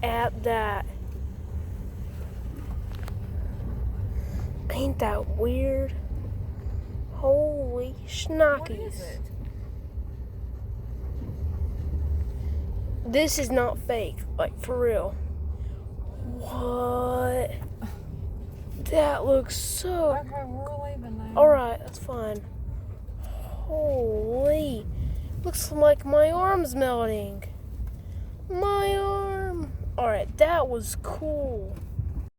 at that. Ain't that weird? Holy schnockies. What is it? This is not fake, like for real. What? That looks so... Okay, we're leaving now. Alright, that's fine. Holy. Looks like my arm's melting. My arm. Alright, that was cool.